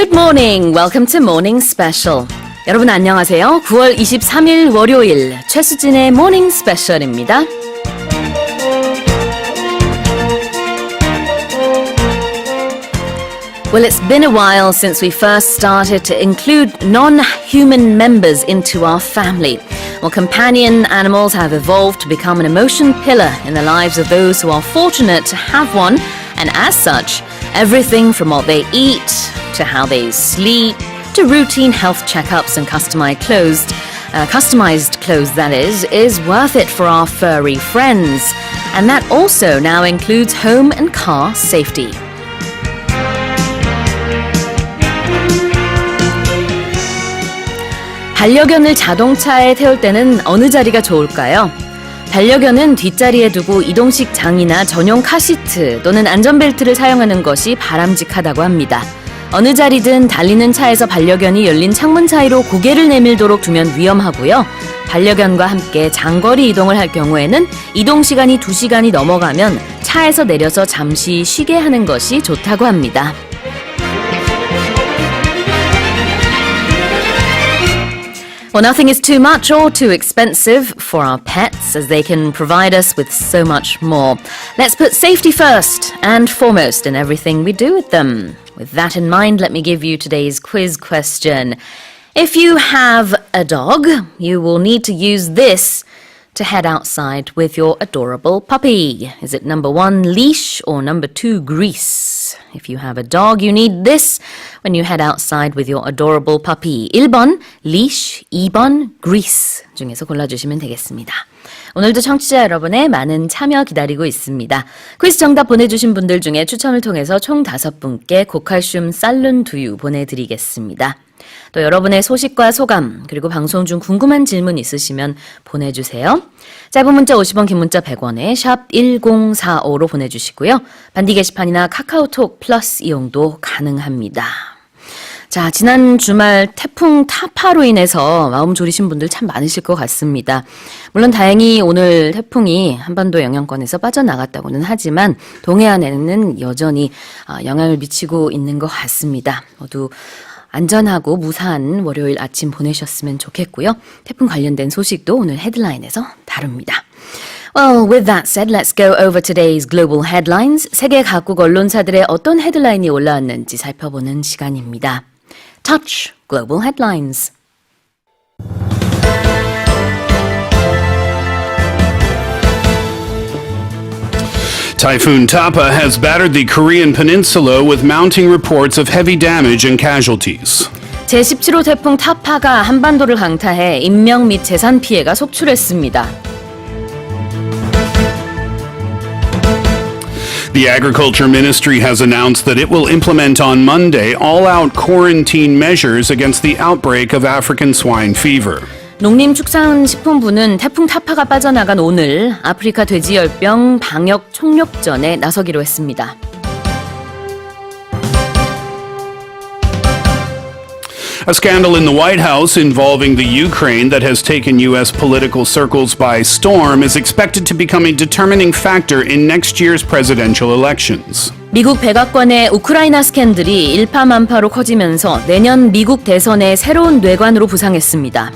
Good morning. Welcome to Morning Special. 여러분 안녕하세요. 9월 23일 월요일 최수진의 Morning Special입니다. Well, it's been a while since we first started to include non-human members into our family. Well, companion animals have evolved to become an emotion pillar in the lives of those who are fortunate to have one, and as such, everything from what they eat, to how they sleep, to routine health checkups and customized clothes, that is worth it for our furry friends. And that also now includes home and car safety. 반려견을 자동차에 태울 때는 어느 자리가 좋을까요? 반려견은 뒷자리에 두고 이동식 장이나 전용 카시트 또는 안전벨트를 사용하는 것이 바람직하다고 합니다. 어느 자리든 달리는 차에서 반려견이 열린 창문 사이로 고개를 내밀도록 두면 위험하고요. 반려견과 함께 장거리 이동을 할 경우에는 이동 시간이 2시간이 넘어가면 차에서 내려서 잠시 쉬게 하는 것이 좋다고 합니다. Well, nothing is too much or too expensive for our pets, as they can provide us with so much more. Let's put safety first and foremost in everything we do with them. With that in mind, let me give you today's quiz question. If you have a dog, you will need to use this to head outside with your adorable puppy. Is it number 1, leash, or number 2, grease? If you have a dog, you need this when you head outside with your adorable puppy. 1번, leash, 2번, grease 중에서 골라주시면 되겠습니다. 오늘도 청취자 여러분의 많은 참여 기다리고 있습니다. 퀴즈 정답 보내주신 분들 중에 추첨을 통해서 총 5분께 고칼슘 쌀룬 두유 보내드리겠습니다. 또 여러분의 소식과 소감 그리고 방송 중 궁금한 질문 있으시면 보내주세요. 짧은 문자 50원, 긴 문자 100원에 샵 1045로 보내주시고요. 반디 게시판이나 카카오톡 플러스 이용도 가능합니다. 자, 지난 주말 태풍 타파로 인해서 마음 졸이신 분들 참 많으실 것 같습니다. 물론 다행히 오늘 태풍이 한반도 영향권에서 빠져나갔다고는 하지만 동해안에는 여전히 영향을 미치고 있는 것 같습니다. 모두 안전하고 무사한 월요일 아침 보내셨으면 좋겠고요. 태풍 관련된 소식도 오늘 헤드라인에서 다룹니다. Well, with that said, let's go over today's global headlines. 세계 각국 언론사들의 어떤 헤드라인이 올라왔는지 살펴보는 시간입니다. Touch Global Headlines. Typhoon Tapa has battered the Korean peninsula with mounting reports of heavy damage and casualties. 제17호 태풍 타파가 한반도를 강타해 인명 및 재산 피해가 속출했습니다. The Agriculture Ministry has announced that it will implement on Monday all-out quarantine measures against the outbreak of African swine fever. 농림축산식품부는 태풍 타파가 빠져나간 오늘 아프리카 돼지열병 방역 총력전에 나서기로 했습니다. A scandal in the White House involving the Ukraine that has taken U.S. political circles by storm is expected to become a determining factor in next year's presidential elections. 미국 백악관의 우크라이나 스캔들이 일파만파로 커지면서 내년 미국 대선의 새로운 뇌관으로 부상했습니다.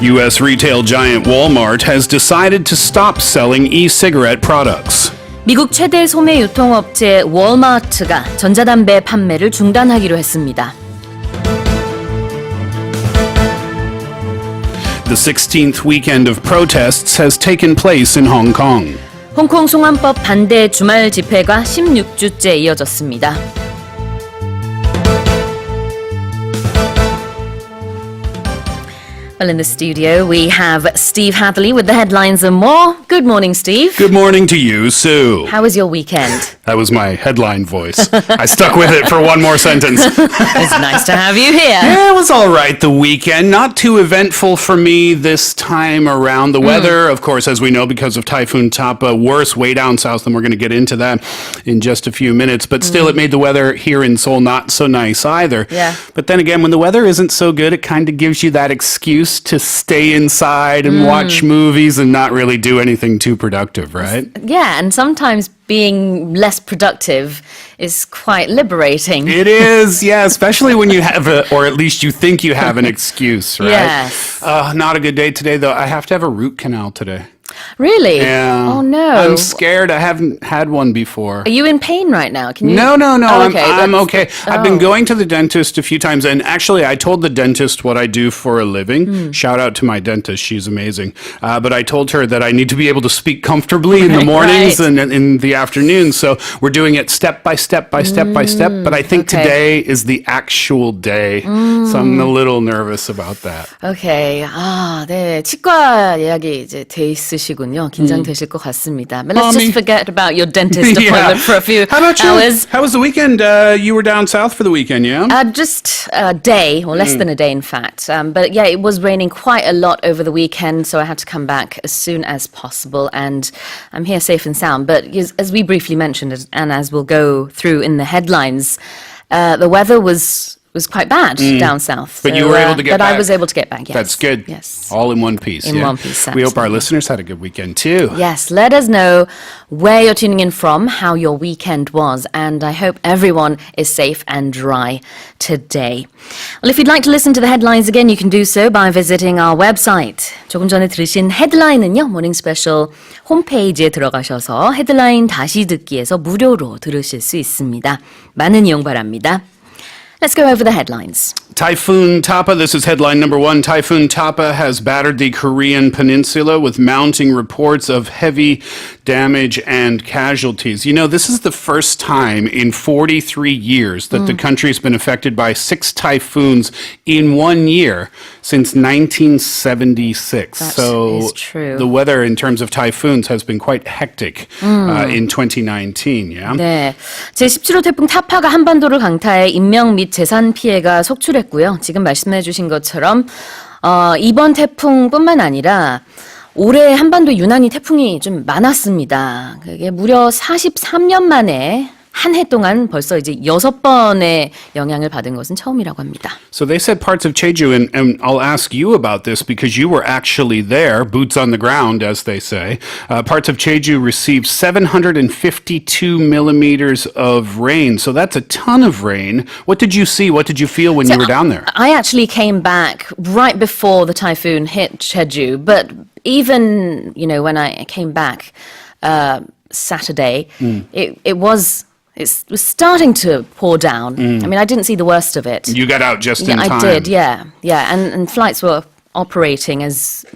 U.S. retail giant Walmart has decided to stop selling e-cigarette products. 미국 최대 소매 유통업체 월마트가 전자담배 판매를 중단하기로 했습니다. The 16th weekend of protests has taken place in Hong Kong. 홍콩 송환법 반대 주말 집회가 16주째 이어졌습니다. Well, in the studio, we have Steve Hadley with the headlines and more. Good morning, Steve. Good morning to you, Sue. How was your weekend? That was my headline voice. I stuck with it for one more sentence. It's nice to have you here. Yeah, it was all right the weekend. Not too eventful for me this time around. The weather, of course, as we know, because of Typhoon Tapa, worse way down south, and we're going to get into that in just a few minutes. But still, it made the weather here in Seoul not so nice either. Yeah. But then again, when the weather isn't so good, it kind of gives you that excuse excuse to stay inside and watch movies and not really do anything too productive, right? Yeah, and sometimes being less productive is quite liberating. It is, yeah, especially when you have or at least you think you have an excuse, right? Yes. Not a good day today, though. I have to have a root canal today. Really? Yeah. Oh, no. I'm scared. I haven't had one before. Are you in pain right now? Can you? No. Oh, okay, I'm that's- okay. I've been going to the dentist a few times, and actually, I told the dentist what I do for a living. Shout out to my dentist; she's amazing. But I told her that I need to be able to speak comfortably in the mornings Right. and in the afternoons. So we're doing it step by step by step by step. But I think okay. today is the actual day, so I'm a little nervous about that. Okay. 네. 치과 예약이 이제 돼 있으시군요. 긴장되실 것 같습니다. But let's just forget about your dentist appointment for a few How about you? hours. How was the weekend? You were down south for the weekend, yeah? Just a day, or less than a day, in fact. But yeah, it was raining quite a lot over the weekend, so I had to come back as soon as possible. And I'm here safe and sound. But as we briefly mentioned, and as we'll go through in the headlines, the weather was quite bad down south. But you were able to get but back. I was able to get back, yes. That's good. Yes. All in one piece. In one piece, We hope our absolutely. listeners had a good weekend too. Yes, let us know where you're tuning in from, how your weekend was, and I hope everyone is safe and dry today. Well, if you'd like to listen to the headlines again, you can do so by visiting our website. 조금 전에 들으신 헤드라인은요, 모닝 스페셜 홈페이지에 들어가셔서 헤드라인 다시 듣기에서 무료로 들으실 수 있습니다. 많은 이용 바랍니다. Let's go over the headlines. Typhoon Tapa, this is headline number one. Typhoon Tapa has battered the Korean peninsula with mounting reports of heavy damage and casualties. You know, this is the first time in 43 years that the country's been affected by 6 typhoons in 1 year since 1976. That so is true. the weather in terms of typhoons has been quite hectic in 2019, yeah? 네, 제17호 태풍 타파가 한반도를 강타해 인명 및 재산 피해가 속출했고요. 지금 말씀해 주신 것처럼 이번 태풍뿐만 아니라 올해 한반도 유난히 태풍이 좀 많았습니다. 그게 무려 43년 만에 한 해 동안 벌써 이제 6번의 영향을 받은 것은 처음이라고 합니다. So they said parts of Jeju, and I'll ask you about this because you were actually there, boots on the ground, as they say. Parts of Jeju received 752 millimeters of rain. So that's a ton of rain. What did you see? What did you feel when you were down there? I actually came back right before the typhoon hit Jeju, but even, when I came back Saturday, it was starting to pour down. I mean, I didn't see the worst of it. You got out just in time. I did, yeah. And flights were operating as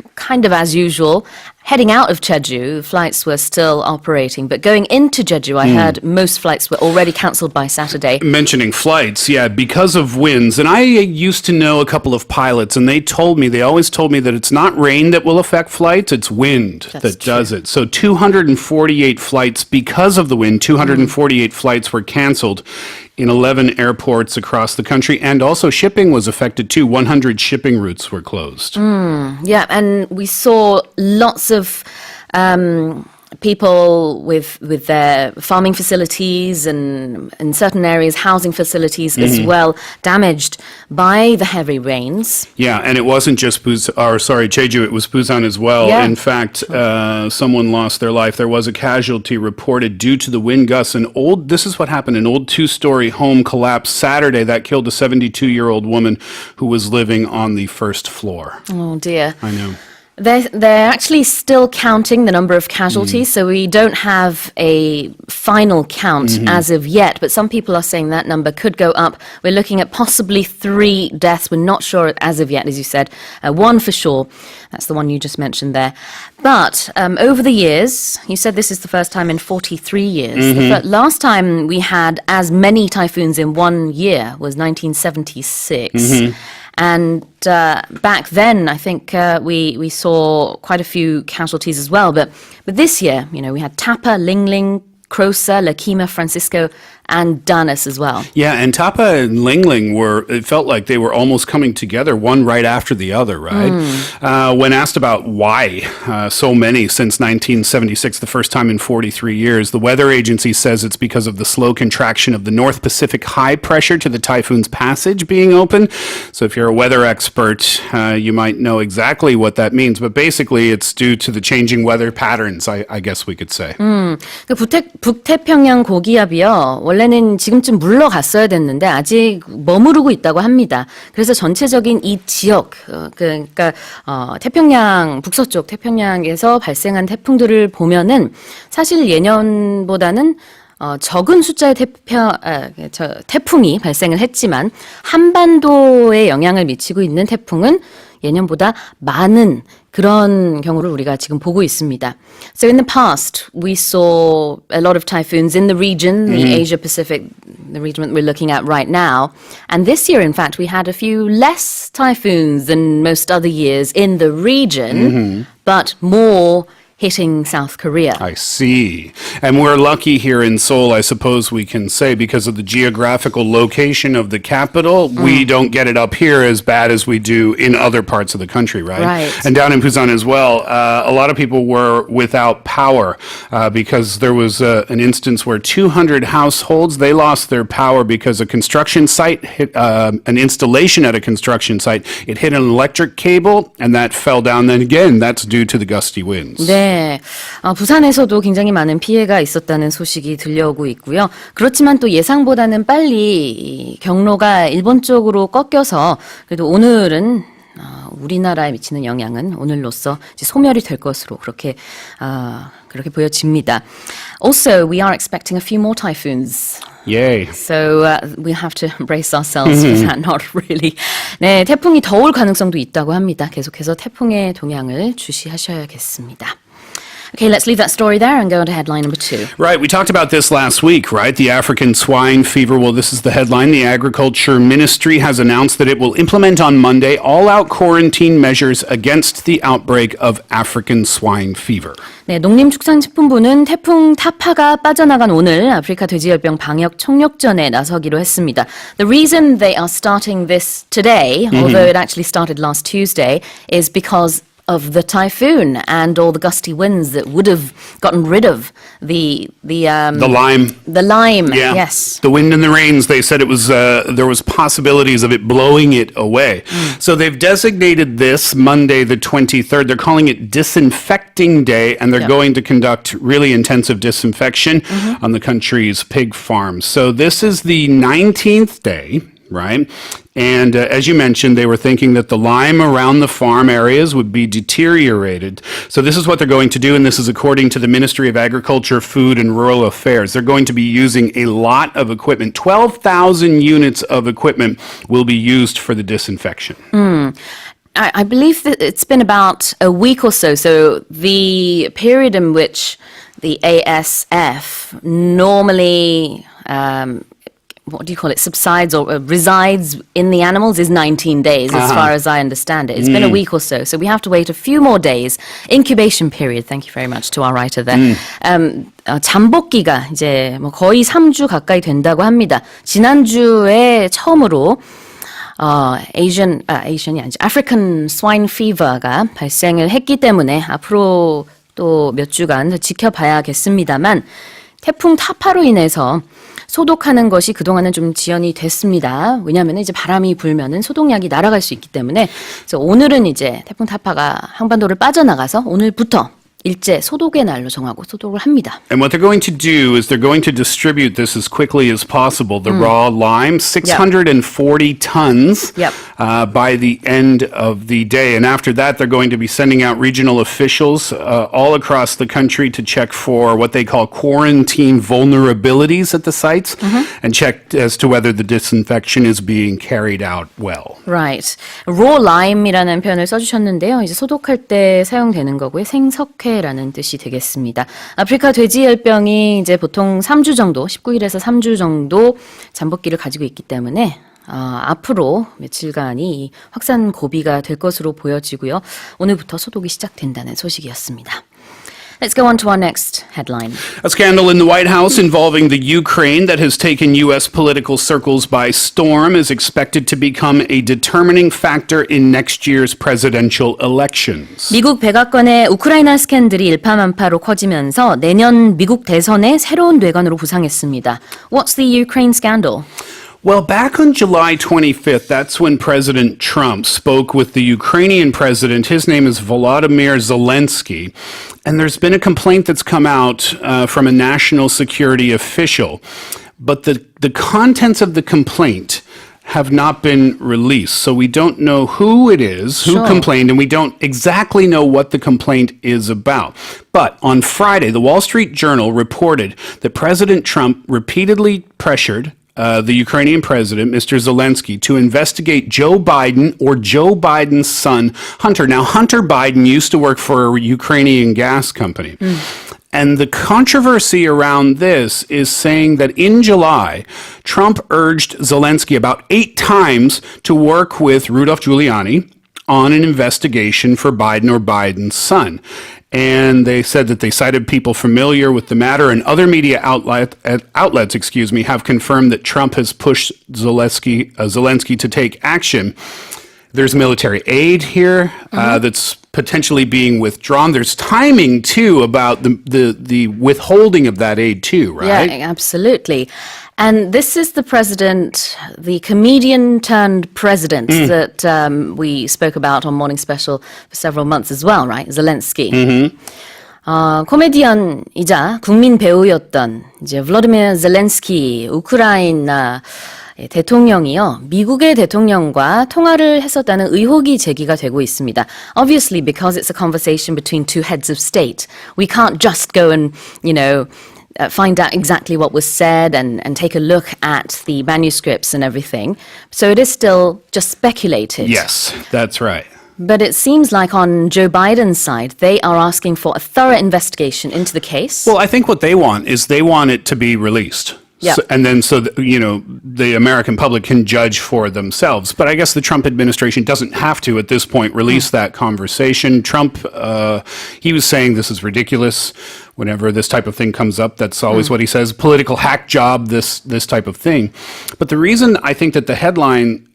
usual. Heading out of Jeju, flights were still operating. But going into Jeju, I heard most flights were already cancelled by Saturday. Mentioning flights, yeah, because of winds. And I used to know a couple of pilots, and they always told me that it's not rain that will affect flights, it's wind that does it. So 248 flights, because of the wind, 248 flights were canceled in 11 airports across the country. And also shipping was affected too. 100 shipping routes were closed. Yeah, and we saw lots of people with their farming facilities and in certain areas housing facilities as well damaged by the heavy rains. Yeah, and it wasn't just Jeju, it was Busan as well. Yeah. In fact, someone lost their life. There was a casualty reported due to the wind gusts. This is what happened. An old 2-story home collapsed Saturday. That killed a 72-year-old woman who was living on the first floor. Oh dear. I know. They're actually still counting the number of casualties, so we don't have a final count as of yet, but some people are saying that number could go up. We're looking at possibly 3 deaths. We're not sure as of yet, as you said. 1 for sure. That's the one you just mentioned there. But over the years, you said this is the first time in 43 years. The last time we had as many typhoons in 1 year was 1976. And back then, I think we saw quite a few casualties as well. But this year, we had Tapa, Lingling, Crosa, Lakima, Francisco, and Danis as well. Yeah, and Tapa and Lingling it felt like they were almost coming together, one right after the other, right? When asked about why so many since 1976, the first time in 43 years, the weather agency says it's because of the slow contraction of the North Pacific high pressure to the typhoon's passage being open. So if you're a weather expert, you might know exactly what that means. But basically, it's due to the changing weather patterns, I guess we could say. 그 북태평양 고기압이요. 원래는 지금쯤 물러갔어야 됐는데 아직 머무르고 있다고 합니다. 그래서 전체적인 이 지역, 그러니까 태평양 북서쪽 태평양에서 발생한 태풍들을 보면은 사실 예년보다는 적은 숫자의 태풍이 발생을 했지만 한반도에 영향을 미치고 있는 태풍은 예년보다 많은 그런 경우를 우리가 지금 보고 있습니다. So in the past, we saw a lot of typhoons in the region, the Asia Pacific, the region that we're looking at right now. And this year, in fact, we had a few less typhoons than most other years in the region, but more hitting South Korea. I see. And we're lucky here in Seoul, I suppose we can say, because of the geographical location of the capital, we don't get it up here as bad as we do in other parts of the country, right? Right. And down in Busan as well, a lot of people were without power because there was an instance where 200 households, they lost their power because a construction site hit, an installation at a construction site, it hit an electric cable and that fell down. Then again, that's due to the gusty winds. 네. 부산에서도 굉장히 많은 피해가 있었다는 소식이 들려오고 있고요. 그렇지만 또 예상보다는 빨리 경로가 일본 쪽으로 꺾여서 그래도 오늘은 우리나라에 미치는 영향은 오늘로써 이제 소멸이 될 것으로 그렇게 보여집니다. Also, we are expecting a few more typhoons. Yay. So we have to brace ourselves for that. Not really. 네, 태풍이 더 올 가능성도 있다고 합니다. 계속해서 태풍의 동향을 주시하셔야겠습니다. Okay, let's leave that story there and go on to headline number 2. Right, we talked about this last week, right? The African swine fever. Well, this is the headline. The Agriculture Ministry has announced that it will implement on Monday all-out quarantine measures against the outbreak of African swine fever. 네, 농림축산식품부는 태풍 타파가 빠져나간 오늘 아프리카 돼지열병 방역 총력전에 나서기로 했습니다. The reason they are starting this today, although it actually started last Tuesday, is because of the typhoon and all the gusty winds that would have gotten rid of the lime. The lime, Yeah. yes. The wind and the rains, they said it was there was possibilities of it blowing it away. So they've designated this Monday the 23rd. They're calling it Disinfecting Day, and they're going to conduct really intensive disinfection on the country's pig farms. So this is the 19th day, right? And as you mentioned, they were thinking that the lime around the farm areas would be deteriorated. So this is what they're going to do, and this is according to the Ministry of Agriculture, Food and Rural Affairs. They're going to be using a lot of equipment. 12,000 units of equipment will be used for the disinfection. I believe that it's been about a week or so. So the period in which the ASF normally what do you call it, subsides or resides in the animals is 19 days, as far as I understand it. It's been a week or so, so we have to wait a few more days. Incubation period, thank you very much to our writer there. 잠복기가 이제 뭐 거의 3주 가까이 된다고 합니다. 지난주에 처음으로 Asian이 아니죠. African swine fever가 발생을 했기 때문에 앞으로 또 몇 주간 더 지켜봐야겠습니다만 태풍 타파로 인해서 소독하는 것이 그동안은 좀 지연이 됐습니다. 왜냐하면 이제 바람이 불면은 소독약이 날아갈 수 있기 때문에 그래서 오늘은 이제 태풍 타파가 한반도를 빠져나가서 오늘부터 일제 소독의 날로 정하고 소독을 합니다. And what they're going to do is they're going to distribute this as quickly as possible, the raw lime, 640 tons by the end of the day. And after that, they're going to be sending out regional officials all across the country to check for what they call quarantine vulnerabilities at the sites and check as to whether the disinfection is being carried out well. Right. raw lime이라는 표현을 써주셨는데요. 이제 소독할 때 사용되는 거고요. 생석회라는 뜻이 되겠습니다. 아프리카 돼지열병이 이제 보통 3주 정도, 19일에서 3주 정도 잠복기를 가지고 있기 때문에 앞으로 며칠간이 확산 고비가 될 것으로 보여지고요. 오늘부터 소독이 시작된다는 소식이었습니다. Let's go on to our next headline. A scandal in the White House involving the Ukraine that has taken U.S. political circles by storm is expected to become a determining factor in next year's presidential elections. 미국 백악관의 우크라이나 스캔들이 일파만파로 커지면서 내년 미국 대선의 새로운 뇌관으로 부상했습니다. What's the Ukraine scandal? Well, back on July 25th, that's when President Trump spoke with the Ukrainian president. His name is Volodymyr Zelensky. And there's been a complaint that's come out from a national security official. But the contents of the complaint have not been released. So we don't know who it is, who complained, and we don't exactly know what the complaint is about. But on Friday, the Wall Street Journal reported that President Trump repeatedly pressured the Ukrainian president, Mr. Zelensky, to investigate Joe Biden or Joe Biden's son, Hunter. Now, Hunter Biden used to work for a Ukrainian gas company. And the controversy around this is saying that in July, Trump urged Zelensky about 8 times to work with Rudolph Giuliani on an investigation for Biden or Biden's son. And they said that they cited people familiar with the matter, and other media outlets, have confirmed that Trump has pushed Zelensky to take action. There's military aid here that's potentially being withdrawn. There's timing too about the withholding of that aid too, right? Yeah, absolutely. And this is the president, the comedian turned president that we spoke about on Morning Special for several months as well, right? Zelensky. 코미디언이자 국민 배우였던 이제 블라디미르 젤렌스키 우크라이나 대통령이요, 미국의 대통령과 통화를 했었다는 의혹이 제기가 되고 있습니다. Obviously, because it's a conversation between two heads of state, we can't just go and, find out exactly what was said and take a look at the manuscripts and everything. So it is still just speculated. Yes, that's right. But it seems like on Joe Biden's side, they are asking for a thorough investigation into the case. Well, I think what they want is they want it to be released. Yeah. And then the American public can judge for themselves. But I guess the Trump administration doesn't have to, at this point, release that conversation. Trump, he was saying this is ridiculous. Whenever this type of thing comes up, that's always what he says. Political hack job, this type of thing. But the reason I think that the headline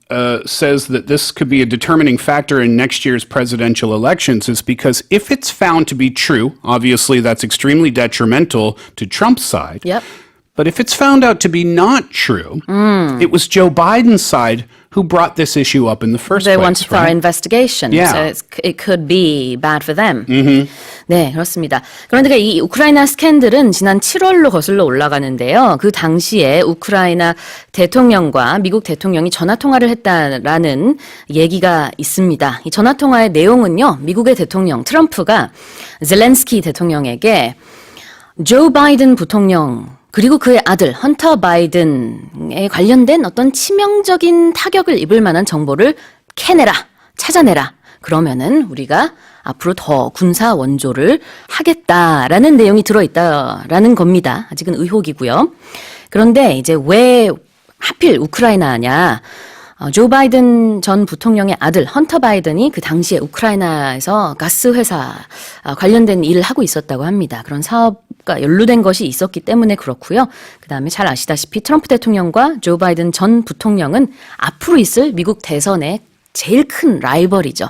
says that this could be a determining factor in next year's presidential elections is because if it's found to be true, obviously that's extremely detrimental to Trump's side. Yep. But if it's found out to be not true, it was Joe Biden's side who brought this issue up in the first They place. want a thorough investigation. Yeah. So it could be bad for them. 네, 그렇습니다. 그런데 이 우크라이나 스캔들은 지난 7월로 거슬러 올라가는데요. 그 당시에 우크라이나 대통령과 미국 대통령이 전화통화를 했다라는 얘기가 있습니다. 이 전화통화의 내용은요, 미국의 대통령 트럼프가 젤렌스키 대통령에게 조 바이든 부통령 그리고 그의 아들 헌터 바이든에 관련된 어떤 치명적인 타격을 입을 만한 정보를 캐내라, 찾아내라. 그러면은 우리가 앞으로 더 군사 원조를 하겠다라는 내용이 들어있다라는 겁니다. 아직은 의혹이고요. 그런데 이제 왜 하필 우크라이나냐? 조 바이든 전 부통령의 아들 헌터 바이든이 그 당시에 우크라이나에서 가스 회사 관련된 일을 하고 있었다고 합니다. 그런 사업과 연루된 것이 있었기 때문에 그렇고요. 그다음에 잘 아시다시피 트럼프 대통령과 조 바이든 전 부통령은 앞으로 있을 미국 대선의 제일 큰 라이벌이죠.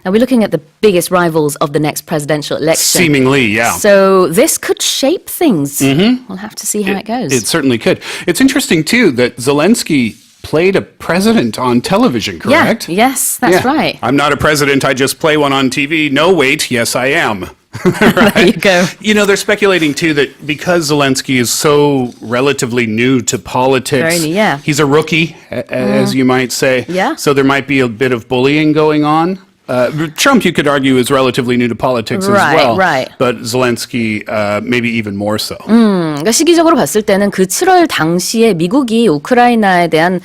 Now we're looking at the biggest rivals of the next presidential election. Seemingly, yeah. So this could shape things. We'll have to see how it goes. It certainly could. It's interesting, too, that Zelensky played a president on television, correct? Yeah, yes, that's right. I'm not a president, I just play one on TV. No, wait, yes, I am. Right? There you go. They're speculating, too, that because Zelensky is so relatively new to politics, Very new, yeah. he's a rookie, as you might say. Yeah. So there might be a bit of bullying going on. Trump, you could argue, is relatively new to politics as well. Right. But Zelensky, maybe even more so. 그러니까 시기적으로 봤을 때는 그 7월 당시에 미국이 우크라이나에 대한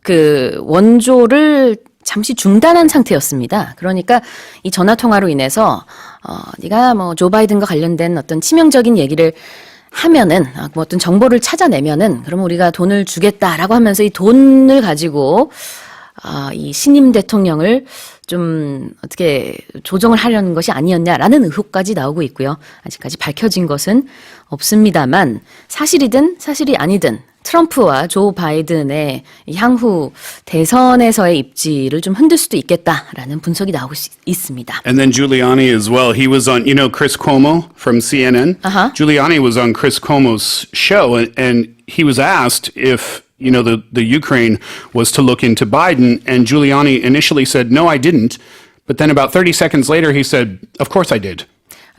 그 원조를 잠시 중단한 상태였습니다. 그러니까 이 전화 통화로 인해서 네가 뭐 조 바이든과 관련된 어떤 치명적인 얘기를 하면은 뭐 어떤 정보를 찾아내면은 그럼 우리가 돈을 주겠다라고 하면서 이 돈을 가지고 이 신임 대통령을 좀 어떻게 조정을 하려는 것이 아니었냐라는 의혹까지 나오고 있고요. 아직까지 밝혀진 것은 없습니다만 사실이든 사실이 아니든 트럼프와 조 바이든의 향후 대선에서의 입지를 좀 흔들 수도 있겠다라는 분석이 나오고 있습니다. And then Giuliani as well. He was on, Chris Cuomo from CNN. Uh-huh. Giuliani was on Chris Cuomo's show, and he was asked if, the Ukraine was to look into Biden, and Giuliani initially said, no, I didn't. But then about 30 seconds later, he said, of course I did.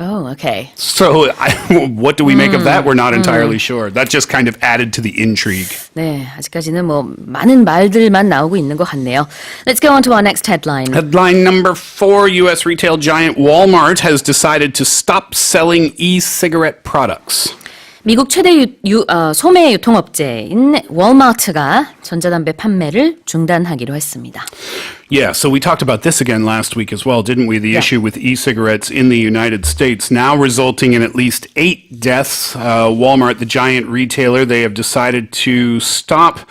Oh, okay. So what do we make of that? We're not entirely sure. That just kind of added to the intrigue. 네, 아직까지는 많은 말들만 나오고 있는 것 같네요. Let's go on to our next headline. Headline number 4, U.S. retail giant Walmart has decided to stop selling e-cigarette products. 미국 최대 소매 유통업체인 월마트가 전자담배 판매를 중단하기로 했습니다. Yeah, so we talked about this again last week as well, didn't we? The issue with e-cigarettes in the United States now resulting in at least 8 deaths. Walmart, the giant retailer, they have decided to stop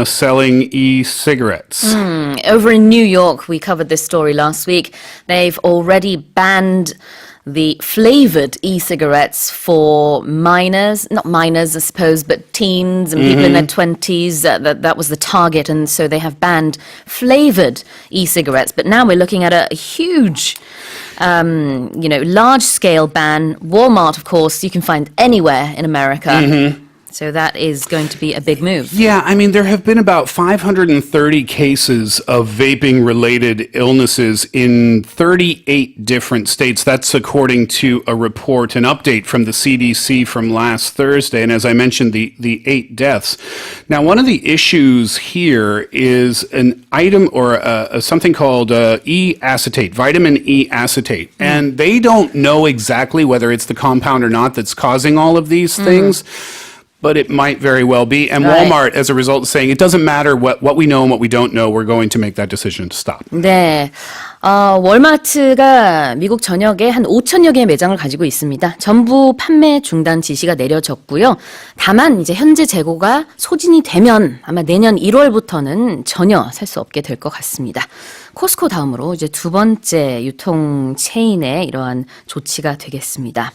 selling e-cigarettes. Over in New York, we covered this story last week. They've already banned the flavored e-cigarettes for not minors, I suppose, but teens and people in their 20s. That was the target, and so they have banned flavored e-cigarettes. But now we're looking at a huge, large-scale ban. Walmart, of course, you can find anywhere in America. So that is going to be a big move. Yeah, I mean, there have been about 530 cases of vaping-related illnesses in 38 different states. That's according to a report, an update from the CDC from last Thursday. And as I mentioned, the 8 deaths. Now, one of the issues here is an item or something called E-acetate, vitamin E-acetate. And they don't know exactly whether it's the compound or not that's causing all of these things. But it might very well be. And Walmart, as a result, is saying it doesn't matter what we know and what we don't know. We're going to make that decision to stop. 네. 월마트가 미국 전역에 한 5천여 개의 매장을 가지고 있습니다. 전부 판매 중단 지시가 내려졌고요. 다만 이제 현재 재고가 소진이 되면 아마 내년 1월부터는 전혀 살 수 없게 될 것 같습니다. 코스코 다음으로 이제 두 번째 유통 체인의 이러한 조치가 되겠습니다.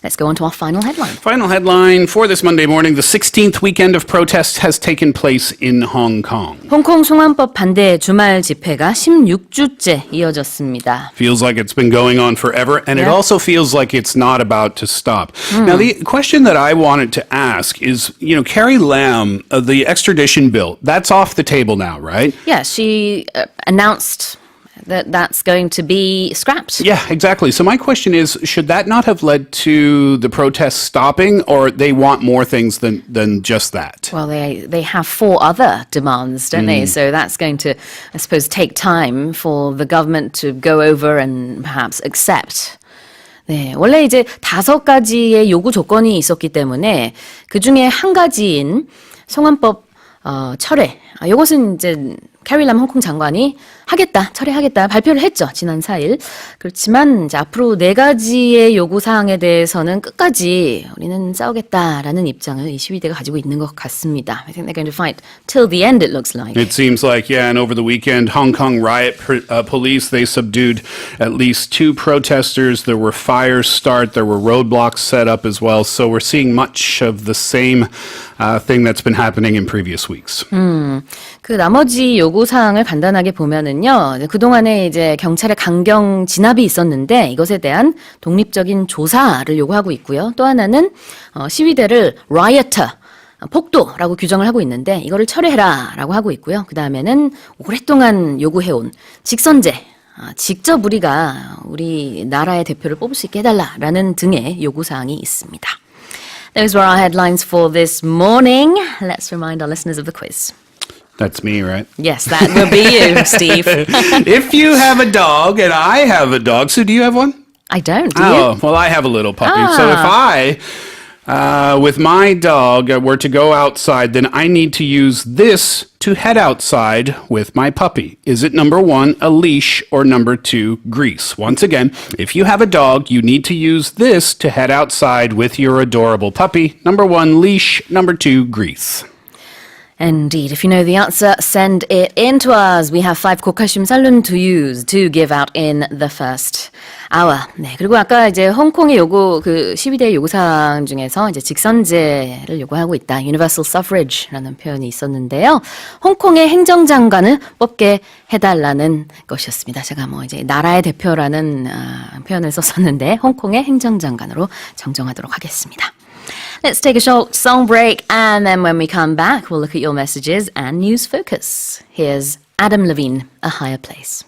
Let's go on to our final headline. Final headline for this Monday morning. The 16th weekend of protests has taken place in Hong Kong. 홍콩 송환법 반대 주말 집회가 16주째 이어졌습니다. Feels like it's been going on forever, and it also feels like it's not about to stop. Now, the question that I wanted to ask is, Carrie Lam, the extradition bill, that's off the table now, right? Yeah, she announced that's going to be scrapped. Yeah, exactly. So my question is, should that not have led to the protests stopping, or they want more things than just that? Well, they have 4 other demands, don't they? So that's going to, I suppose, take time for the government to go over and perhaps accept. 네, 원래 이제 5가지의 요구 조건이 있었기 때문에 그 중에 한 가지인 송환법 철회. 이것은 이제 캐리 람 홍콩 장관이 철회하겠다 발표를 했죠. 지난 4일. 그렇지만 이제 앞으로 4가지의 요구사항에 대해서는 끝까지 우리는 싸우겠다라는 입장을 이 시위대가 가지고 있는 것 같습니다. I think they're going to fight till the end, it looks like. It seems like, and over the weekend, Hong Kong riot police, they subdued at least 2 protesters. There were fires there were roadblocks set up as well. So we're seeing much of the same thing that's been happening in previous weeks. 그 나머지 요구사항을 간단하게 보면은요, 그동안에 이제 경찰의 강경 진압이 있었는데 이것에 대한 독립적인 조사를 요구하고 있고요. 또 하나는 시위대를 rioter, 폭도라고 규정을 하고 있는데 이거를 철회해라라고 하고 있고요. 그 다음에는 오랫동안 요구해온 직선제, 직접 우리 나라의 대표를 뽑을 수 있게 해달라라는 등의 요구사항이 있습니다. Those were our headlines for this morning. Let's remind our listeners of the quiz. That's me, right? Yes, that will be you, Steve. If you have a dog and I have a dog, so do you have one? I don't, do Oh, you? well, I have a little puppy. So if I, with my dog, were to go outside, then I need to use this to head outside with my puppy. Is it number 1, a leash, or number 2, grease? Once again, if you have a dog, you need to use this to head outside with your adorable puppy. Number 1, leash. Number 2, grease. Indeed. If you know the answer, send it in to us. We have 5 고칼슘 살룬 to use to give out in the first hour. 네. 그리고 아까 이제 홍콩의 그 12대 요구사항 중에서 이제 직선제를 요구하고 있다. Universal Suffrage라는 표현이 있었는데요. 홍콩의 행정장관을 뽑게 해달라는 것이었습니다. 제가 이제 나라의 대표라는 표현을 썼었는데 홍콩의 행정장관으로 정정하도록 하겠습니다. Let's take a short song break, and then when we come back, we'll look at your messages and news focus. Here's Adam Levine, A Higher Place.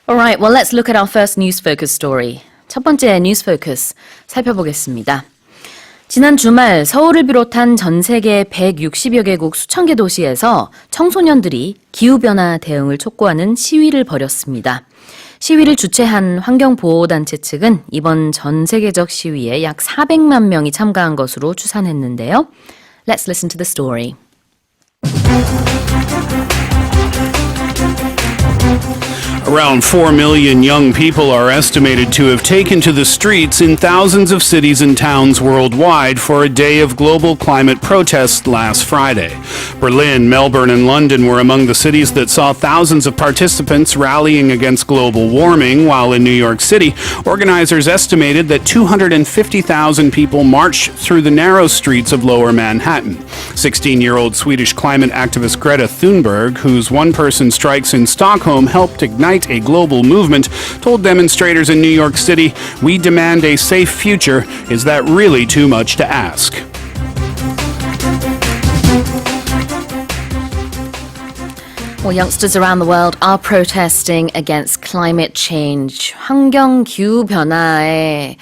All right, well, let's look at our first news focus story. 첫 번째 news focus 살펴보겠습니다. 지난 주말 서울을 비롯한 전 세계 160여 개국 수천 개 도시에서 청소년들이 기후변화 대응을 촉구하는 시위를 벌였습니다. 시위를 주최한 환경보호단체 측은 이번 전 세계적 시위에 약 400만 명이 참가한 것으로 추산했는데요. Let's listen to the story. Around 4 million young people are estimated to have taken to the streets in thousands of cities and towns worldwide for a day of global climate protests last Friday. Berlin, Melbourne, and London were among the cities that saw thousands of participants rallying against global warming, while in New York City, organizers estimated that 250,000 people marched through the narrow streets of Lower Manhattan. 16-year-old Swedish climate activist Greta Thunberg, whose one-person strikes in Stockholm helped ignite a global movement, told demonstrators in New York City, "We demand a safe future. Is that really too much to ask?" Well, youngsters around the world are protesting against climate change. 환경 기후 변화에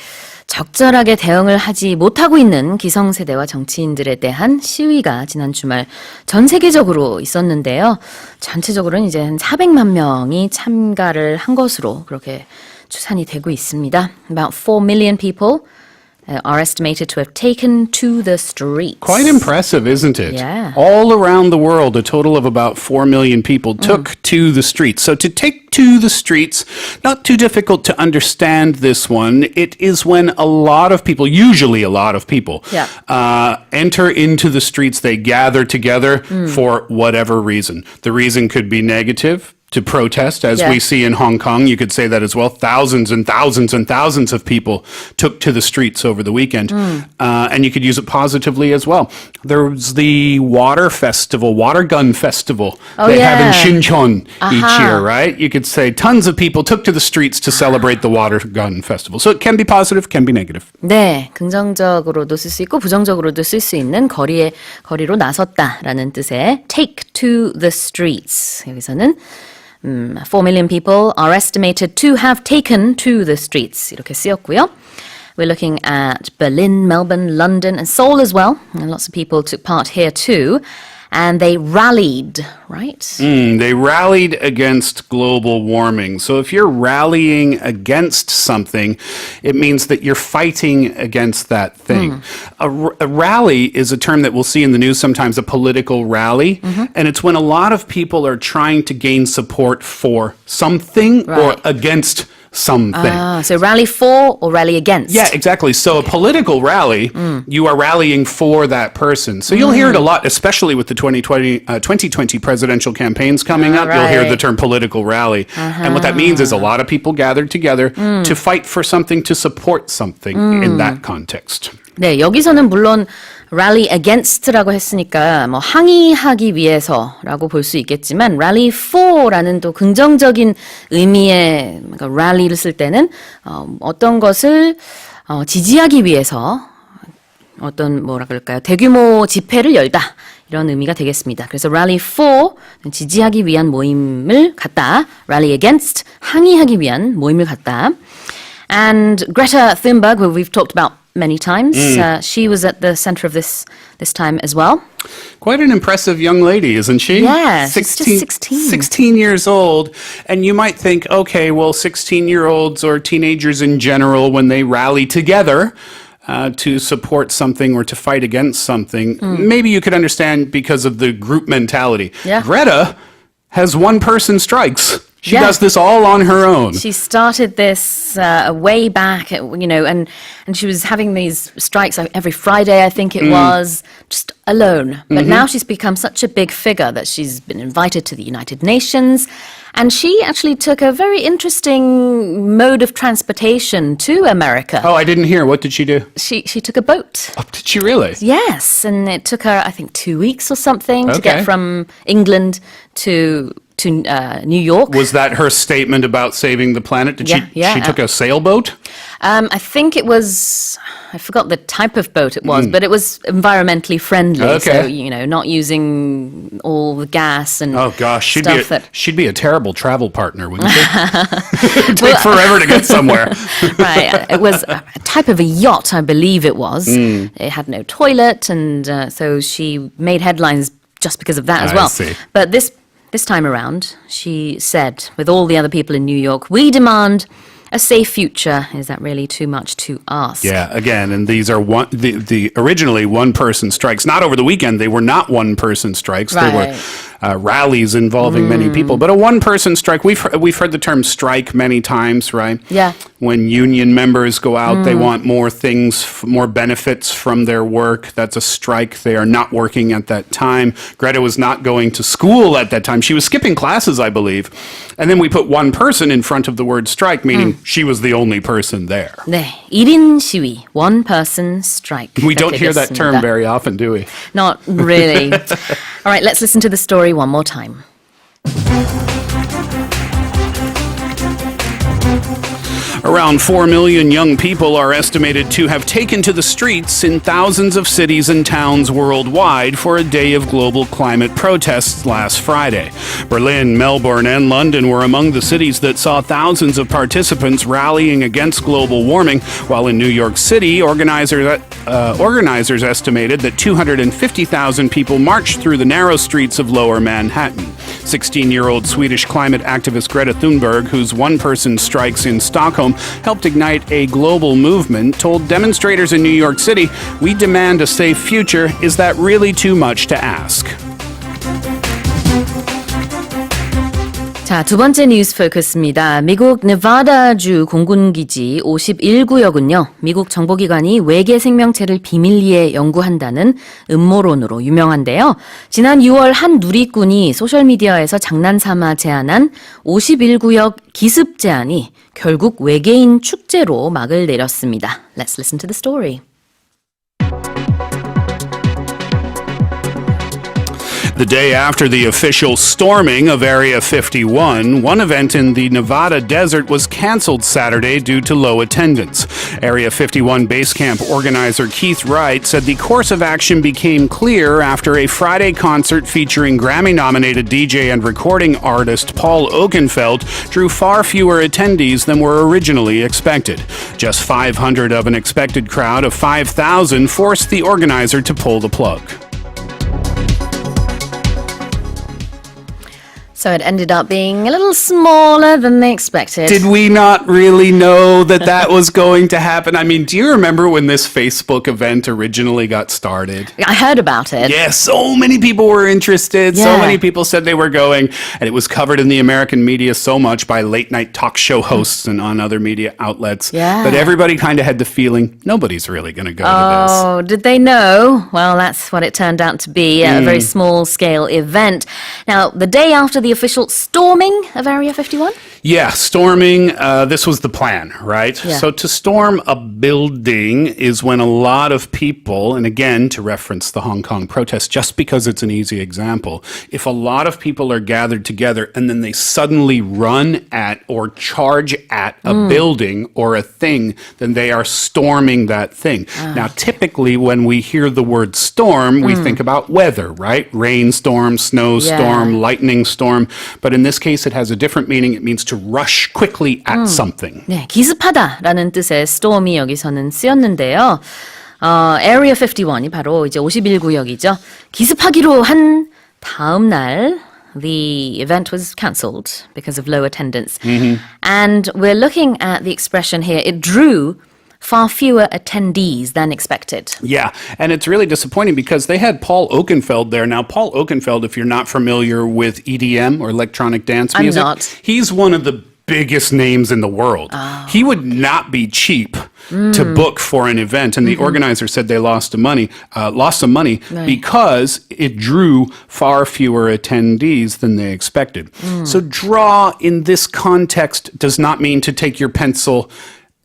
적절하게 대응을 하지 못하고 있는 기성세대와 정치인들에 대한 시위가 지난 주말 전 세계적으로 있었는데요. 전체적으로는 이제 한 400만 명이 참가를 한 것으로 그렇게 추산이 되고 있습니다. About 4 million people are estimated to have taken to the streets. Quite impressive, isn't it? Yeah. All around the world, a total of about 4 million people took to the streets. So to take to the streets, not too difficult to understand this one. It is when a lot of people, usually a lot of people, enter into the streets. They gather together for whatever reason. The reason could be negative, to protest, as we see in Hong Kong. You could say that as well. Thousands and thousands and thousands of people took to the streets over the weekend. And you could use it positively as well. There was the water gun festival they have in Sinchon each year, right? You could say tons of people took to the streets to celebrate the water gun festival. So it can be positive, can be negative. 네, 긍정적으로도 쓸 수 있고 부정적으로도 쓸 수 있는 거리로 나섰다라는 뜻의 take to the streets. 여기서는 4 million people are estimated to have taken to the streets. 이렇게 쓰였고요. We're looking at Berlin, Melbourne, London, and Seoul as well. And lots of people took part here too. And they rallied, right? They rallied against global warming. So if you're rallying against something, it means that you're fighting against that thing. A rally is a term that we'll see in the news sometimes, a political rally. And it's when a lot of people are trying to gain support for something or against something. So rally for or rally against? Yeah, exactly. So a political rally, you are rallying for that person. So you'll hear it a lot, especially with the 2020 presidential campaigns coming up. You'll hear the term political rally. And what that means is a lot of people gathered together to fight for something, to support something in that context. 네, 여기서는 물론 rally against라고 했으니까 뭐 항의하기 위해서라고 볼 수 있겠지만 rally for라는 또 긍정적인 의미의 그러니까 rally를 쓸 때는 어떤 것을 지지하기 위해서 어떤 뭐라 그럴까요? 대규모 집회를 열다 이런 의미가 되겠습니다. 그래서 rally for 지지하기 위한 모임을 갖다, rally against 항의하기 위한 모임을 갖다. And Greta Thunberg, who we've talked about many times. She was at the center of this time as well. Quite an impressive young lady, isn't she? Yeah, she's just 16. 16 years old. And you might think, okay, well, 16-year-olds or teenagers in general, when they rally together to support something or to fight against something, maybe you could understand because of the group mentality. Yeah. Greta has one-person strikes. She does this all on her own. She started this way back, and she was having these strikes every Friday, I think it was, just alone. But now she's become such a big figure that she's been invited to the United Nations. And she actually took a very interesting mode of transportation to America. Oh, I didn't hear. What did she do? She took a boat. Oh, did she really? Yes, and it took her, I think, 2 weeks or something to Okay. get from England to New York. Was that her statement about saving the planet? Did Yeah. she took a sailboat? I think it was, I forgot the type of boat it was, but it was environmentally friendly. Okay. So, not using all the gas and Oh gosh, stuff she'd be a terrible travel partner, wouldn't she? It'd take forever to get somewhere. Right. It was a type of a yacht, I believe it was. It had no toilet, and so she made headlines just because of that as I well. see. But this time around, she said, with all the other people in New York, we demand a safe future. Is that really too much to ask? Yeah, again, and these are the originally one-person strikes. Not over the weekend. They were not one-person strikes. They were rallies involving many people. But a one-person strike, we've heard the term strike many times, right? Yeah. When union members go out, they want more things, more benefits from their work. That's a strike. They are not working at that time. Greta was not going to school at that time. She was skipping classes, I believe. And then we put one person in front of the word strike, meaning she was the only person there. 네, 1인 시위, one person strike. We don't hear that term 됐습니다. very often, do we? Not really. All right, let's listen to the story one more time. Around 4 million young people are estimated to have taken to the streets in thousands of cities and towns worldwide for a day of global climate protests last Friday. Berlin, Melbourne, and London were among the cities that saw thousands of participants rallying against global warming, while in New York City, organizers estimated that 250,000 people marched through the narrow streets of Lower Manhattan. 16-year-old Swedish climate activist Greta Thunberg, whose one-person strikes in Stockholm helped ignite a global movement, told demonstrators in New York City, "We demand a safe future. Is that really too much to ask?" 자, 두 번째 뉴스 포커스입니다. 미국 네바다주 공군기지 51구역은요. 미국 정보기관이 외계 생명체를 비밀리에 연구한다는 음모론으로 유명한데요. 지난 6월 한 누리꾼이 소셜미디어에서 장난삼아 제안한 51구역 기습 제안이 결국 외계인 축제로 막을 내렸습니다. Let's listen to the story. The day after the official storming of Area 51, one event in the Nevada desert was canceled Saturday due to low attendance. Area 51 Base Camp organizer Keith Wright said the course of action became clear after a Friday concert featuring Grammy-nominated DJ and recording artist Paul Oakenfold drew far fewer attendees than were originally expected. Just 500 of an expected crowd of 5,000 forced the organizer to pull the plug. So it ended up being a little smaller than they expected. Did we not really know that that was going to happen? I mean, do you remember when this Facebook event originally got started? I heard about it. Yes, so many people were interested. So Yeah. many people said they were going. And it was covered in the American media so much by late-night talk show hosts and on other media outlets. Yeah. But everybody kind of had the feeling nobody's really going to go to this. Oh, did they know? Well, that's what it turned out to be, a very small-scale event. Now, the day after the official storming of Area 51? Yeah, storming, this was the plan, right? Yeah. So to storm a building is when a lot of people, and again, to reference the Hong Kong protests, just because it's an easy example, if a lot of people are gathered together and then they suddenly run at or charge at a building or a thing, then they are storming that thing. Now, typically when we hear the word storm, we think about weather, right? Rainstorm, snowstorm, lightning storm. But in this case, it has a different meaning. It means to rush quickly at something. 네, 기습하다라는 뜻의 storm이 여기서는 쓰였는데요. Area 51이 바로 이제 51구역이죠. 기습하기로 한 다음 날 the event was cancelled because of low attendance. And we're looking at the expression here. It drew far fewer attendees than expected. Yeah, and it's really disappointing because they had Paul Oakenfold there. Now, Paul Oakenfold, if you're not familiar with EDM or electronic dance music, I'm not. He's one of the biggest names in the world. Oh. He would not be cheap to book for an event, and the organizer said they lost some money right. because it drew far fewer attendees than they expected. So draw in this context does not mean to take your pencil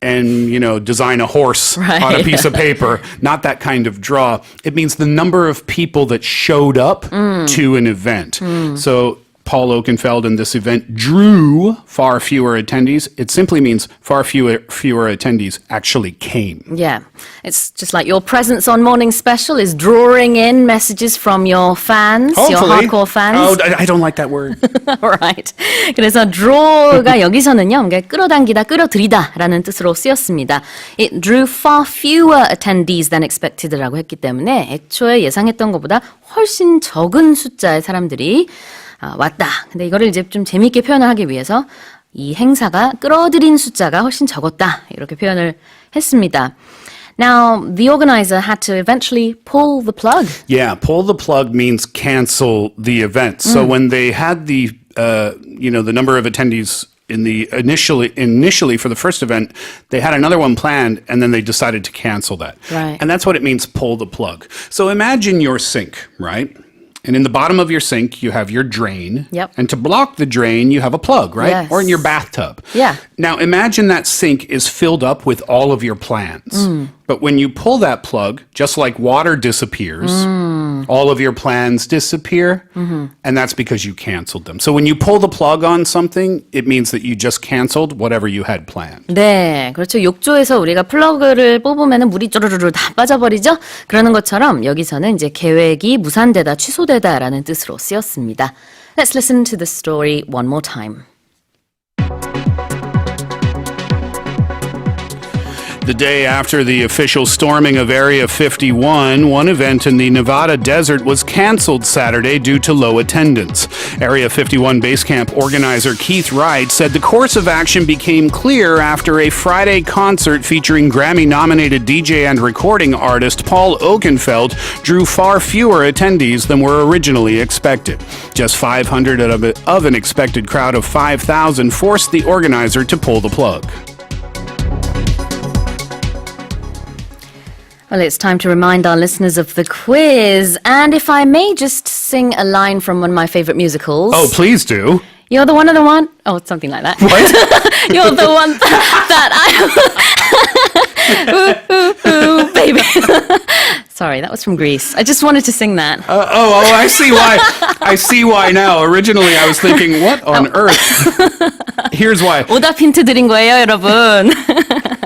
and, design a horse right. on a piece of paper. Not that kind of draw. It means the number of people that showed up to an event. So Paul Oakenfold in this event drew far fewer attendees. It simply means far fewer attendees actually came. Yeah, it's just like your presence on Morning Special is drawing in messages from your fans, Hopefully. your hardcore fans. Oh, I don't like that word. Right. 그래서 draw가 여기서는요, 끌어당기다, 끌어들이다라는 뜻으로 쓰였습니다. It drew far fewer attendees than expected라고 했기 때문에 애초에 예상했던 것보다 훨씬 적은 숫자의 사람들이 왔다. 근데 이거를 이제 좀 재미있게 표현을 하기 위해서 이 행사가 끌어들인 숫자가 훨씬 적었다. 이렇게 표현을 했습니다. Now, the organizer had to eventually pull the plug. Yeah, pull the plug means cancel the event. So when they had the number of attendees in the initially for the first event, they had another one planned and then they decided to cancel that. Right. And that's what it means, pull the plug. So imagine your sink, right? And in the bottom of your sink, you have your drain. Yep. And to block the drain, you have a plug, right? Yes. Or in your bathtub. Yeah. Now, imagine that sink is filled up with all of your plans. But when you pull that plug, just like water disappears, all of your plans disappear. And that's because you canceled them. So when you pull the plug on something, it means that you just canceled whatever you had planned. 네, 그렇죠. 욕조에서 우리가 플러그를 뽑으면 물이 쪼르르르 다 빠져버리죠? 그러는 것처럼 여기서는 이제 계획이 무산되다, 취소되다라는 뜻으로 쓰였습니다. Let's listen to the story one more time. The day after the official storming of Area 51, one event in the Nevada desert was canceled Saturday due to low attendance. Area 51 Base Camp organizer Keith Wright said the course of action became clear after a Friday concert featuring Grammy-nominated DJ and recording artist Paul Oakenfold drew far fewer attendees than were originally expected. Just 500 of an expected crowd of 5,000 forced the organizer to pull the plug. Well, it's time to remind our listeners of the quiz. And if I may just sing a line from one of my favorite musicals. Oh, please do. You're the one of the one. Oh, something like that. What? You're the one that I... ooh, baby. Sorry, that was from Greece. I just wanted to sing that. I see why. I see why now. Originally, I was thinking, what on earth? Here's why. 오답 힌트 드린 거예요, 여러분.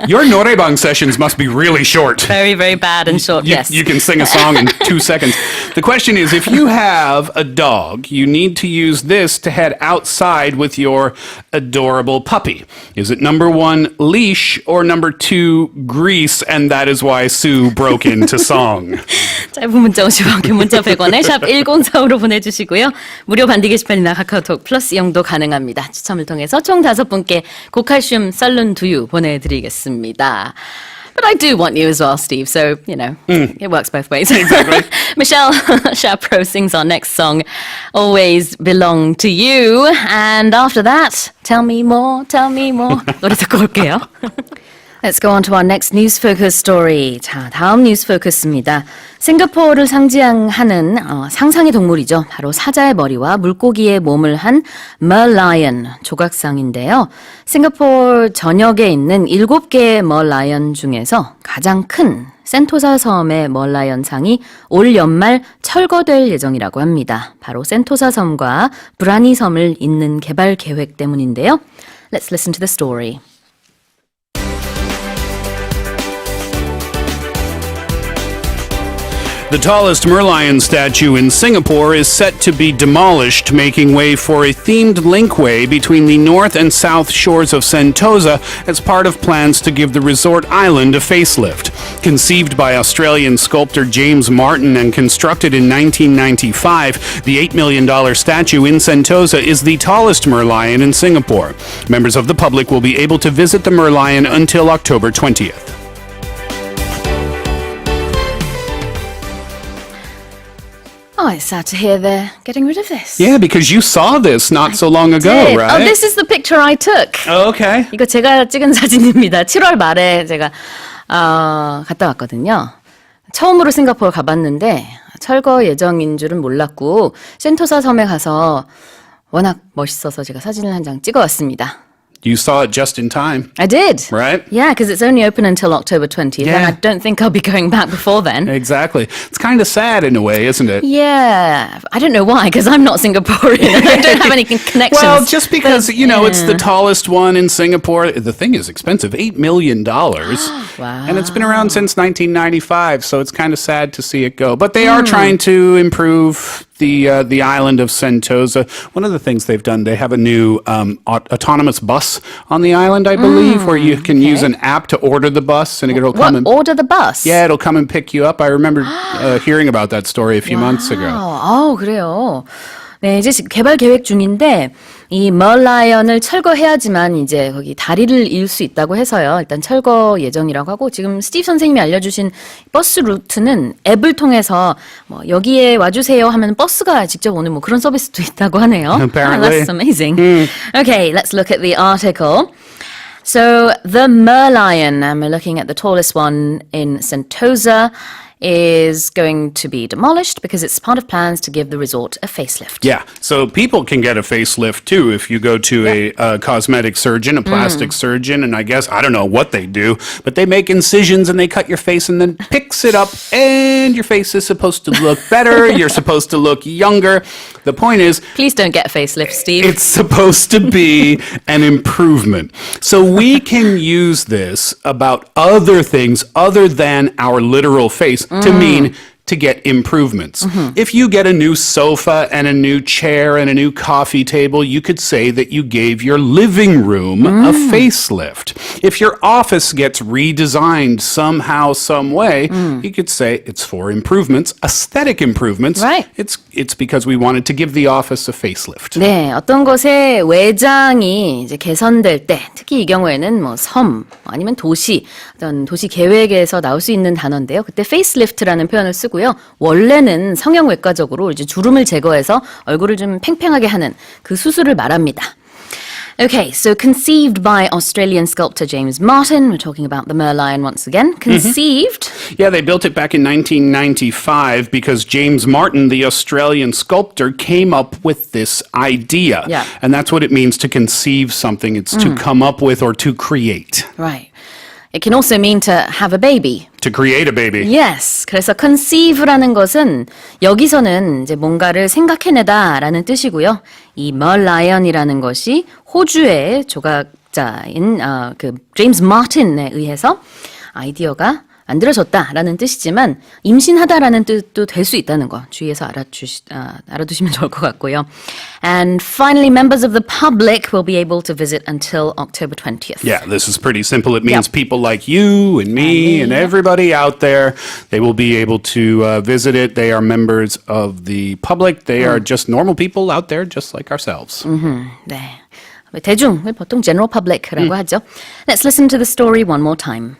Your 노래방 sessions must be really short. Very, very bad and short, yes. You can sing a song in 2 seconds. The question is, if you have a dog, you need to use this to head outside with your adorable puppy. Is it number 1, leash, or number 2, grease? And that is why Sue broke into song. 짧은 문자 50원, 긴 문자 100원에 샵 1045로 보내주시고요. 무료 반디 게시판이나 카카오톡 플러스 이용도 가능합니다. 추첨을 통해서 총 5분께 고칼슘 썰룬 두유 보내드리겠습니다. But I do want you as well, Steve, so, it works both ways. Exactly. Michelle Chapro sings our next song, Always Belong to You. And after that, tell me more. 노래 듣고 올게요. Let's go on to our next news focus story. 자, 다음 뉴스 포커스입니다. 싱가포르를 상징하는 상상의 동물이죠. 바로 사자의 머리와 물고기의 몸을 한 merlion 조각상인데요. 싱가포르 전역에 있는 7개의 merlion 중에서 가장 큰 센토사 섬의 merlion 상이 올 연말 철거될 예정이라고 합니다. 바로 센토사 섬과 브라니 섬을 잇는 개발 계획 때문인데요. Let's listen to the story. The tallest merlion statue in Singapore is set to be demolished, making way for a themed linkway between the north and south shores of Sentosa as part of plans to give the resort island a facelift. Conceived by Australian sculptor James Martin and constructed in 1995, the $8 million statue in Sentosa is the tallest merlion in Singapore. Members of the public will be able to visit the merlion until October 20th. Oh, it's sad to hear they're getting rid of this. Yeah, because you saw this not so long ago, Did. right? Oh, this is the picture I took. Oh, okay. 이거 제가 찍은 사진입니다. 7월 말에 제가 갔다 왔거든요. 처음으로 싱가포르 가봤는데 철거 예정인 줄은 몰랐고 센토사 섬에 가서 워낙 멋있어서 제가 사진을 한 장 찍어왔습니다. You saw it just in time. I did. Right? Yeah, because it's only open until October 20th, Yeah. and I don't think I'll be going back before then. Exactly. It's kind of sad in a way, isn't it? Yeah, I don't know why, because I'm not Singaporean and I don't have any connections. Well, just because, it's the tallest one in Singapore. The thing is expensive, $8 million. Wow. And it's been around since 1995, so it's kind of sad to see it go. But they are trying to improve the island of Sentosa. One of the things they've done, they have a new autonomous bus on the island, I believe, where you can use an app to order the bus, and it'll come and Order the bus? yeah, it'll come and pick you up. I remember hearing about that story a few months ago. 그래요. 네, 이제 개발 계획 중인데 이 멀라이언을 철거해야지만 이제 거기 다리를 이을 수 있다고 해서요. 일단 철거 예정이라고 하고 지금 스티브 선생님이 알려주신 버스 루트는 앱을 통해서 뭐 여기에 와주세요 하면 버스가 직접 오는 뭐 그런 서비스도 있다고 하네요. Apparently. That's amazing. Okay, let's look at the article. So the Merlion, and we're looking at the tallest one in Sentosa, is going to be demolished because it's part of plans to give the resort a facelift. Yeah, so people can get a facelift too if you go to a cosmetic surgeon, a plastic surgeon, and I don't know what they do, but they make incisions and they cut your face and then picks it up, and your face is supposed to look better, you're supposed to look younger. The point is, Please don't get a facelift, Steve. it's supposed to be an improvement. So we can use this about other things other than our literal face to mean to get improvements. If you get a new sofa and a new chair and a new coffee table, you could say that you gave your living room a facelift. If your office gets redesigned somehow, some way, you could say it's for improvements, aesthetic improvements. Right. It's because we wanted to give the office a facelift. 네, 어떤 곳의 외장이 이제 개선될 때, 특히 이 경우에는 뭐 섬, 아니면 도시, 어떤 도시 계획에서 나올 수 있는 단어인데요. 그때 facelift라는 표현을 쓰고요. 원래는 성형외과적으로 이제 주름을 제거해서 얼굴을 좀 팽팽하게 하는 그 수술을 말합니다. Okay, so conceived by Australian sculptor James Martin. We're talking about the Merlion once again. Conceived. Yeah, they built it back in 1995 because James Martin, the Australian sculptor, came up with this idea. Yeah. And that's what it means to conceive something. It's to come up with or to create. Right. It can also mean to have a baby. To create a baby. Yes. 그래서 conceive라는 것은 여기서는 이제 뭔가를 생각해내다라는 뜻이고요. 이 Merlion이라는 것이 호주의 조각자인 그 제임스 마틴에 의해서 아이디어가 만들어졌다라는 뜻이지만 임신하다라는 뜻도 될 수 있다는 거 주의해서 알아두시면 좋을 것 같고요. And finally, members of the public will be able to visit until October 20th. Yeah, this is pretty simple. It means people like you and me and everybody out there, they will be able to visit it. They are members of the public. They are just normal people out there just like ourselves. 네. 대중을 보통 general public라고 하죠. Let's listen to the story one more time.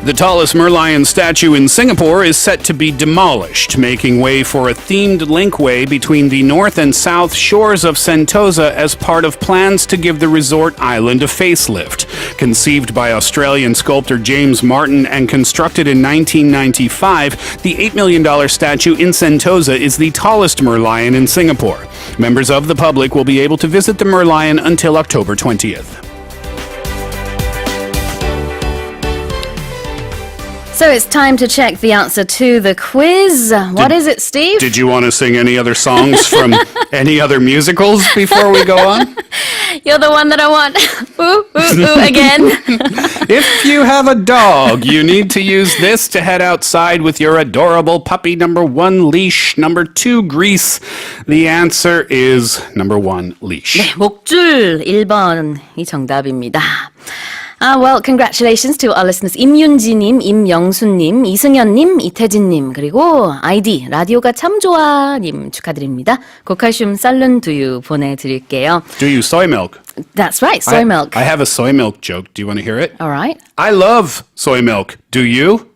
The tallest Merlion statue in Singapore is set to be demolished, making way for a themed linkway between the north and south shores of Sentosa as part of plans to give the resort island a facelift. Conceived by Australian sculptor James Martin and constructed in 1995, the $8 million statue in Sentosa is the tallest Merlion in Singapore. Members of the public will be able to visit the Merlion until October 20th. So it's time to check the answer to the quiz. What is it, Steve? Did you want to sing any other songs from any other musicals before we go on? You're the one that I want. Ooh, ooh, ooh, again. If you have a dog, you need to use this to head outside with your adorable puppy. Number 1, leash. Number 2, grease. The answer is number 1, leash. 네, 목줄 1번이 정답입니다. Well, congratulations to our listeners. 임윤지님, 임영수님, 이승현님, 이태진님, 그리고 아이디 라디오가 참 좋아님 축하드립니다. 고칼슘 쌀룬 두유 보내드릴게요. Do you soy milk? That's right, soy milk. I have a soy milk joke. Do you want to hear it? All right. I love soy milk. Do you?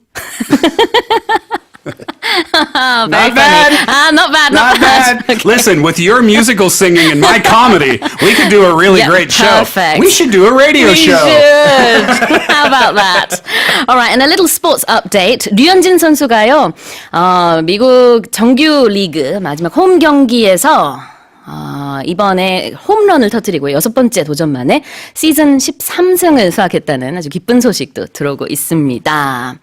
Not bad. Not bad. Not bad. Okay. Listen, with your musical singing and my comedy, we could do a really great show. Perfect. We should do a radio show. We should. How about that? All right, and a little sports update. 류현진 선수가요, 미국 정규 리그 마지막 홈 경기에서 이번에 홈런을 터뜨리고 6번째 도전 만에 시즌 13승을 수확했다는 아주 기쁜 소식도 들어오고 있습니다.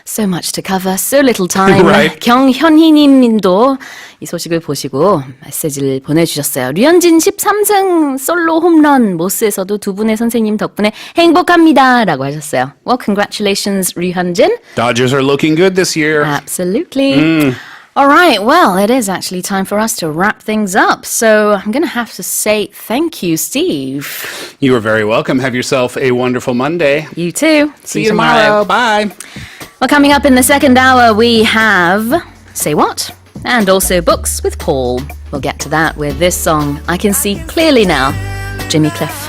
So much to cover, so little time. Right. 경현희 님도 이 소식을 보시고 메시지를 보내주셨어요. 류현진 13승 솔로 홈런 모스에서도 두 분의 선생님 덕분에 행복합니다 라고 하셨어요. Well, congratulations, 류현진. Dodgers are looking good this year. Absolutely. All right, well, it is actually time for us to wrap things up. So I'm going to have to say thank you, Steve. You are very welcome. Have yourself a wonderful Monday. You too. See you tomorrow. Bye. Well, coming up in the second hour, we have Say What? And also Books with Paul. We'll get to that with this song, I Can See Clearly Now, Jimmy Cliff.